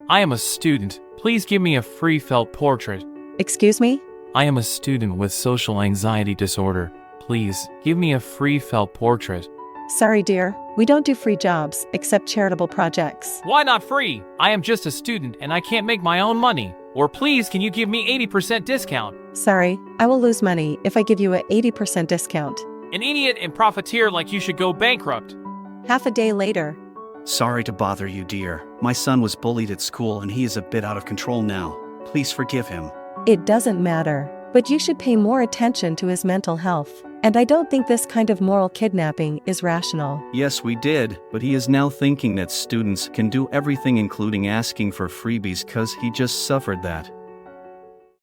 I am a student. Please give me a free felt portrait. Excuse me? I am a student with social anxiety disorder. Please give me a free felt portrait. Sorry, dear. We don't do free jobs, except charitable projects. Why not free? I am just a student and I can't make my own money. Or please, can you give me 80% discount? Sorry, I will lose money if I give you a 80% discount. An idiot and profiteer like you should go bankrupt. Half a day later. Sorry to bother you, dear. My son was bullied at school and he is a bit out of control now. Please forgive him. It doesn't matter, but you should pay more attention to his mental health. And I don't think this kind of moral kidnapping is rational. Yes, we did, but he is now thinking that students can do everything including asking for freebies cause he just suffered that.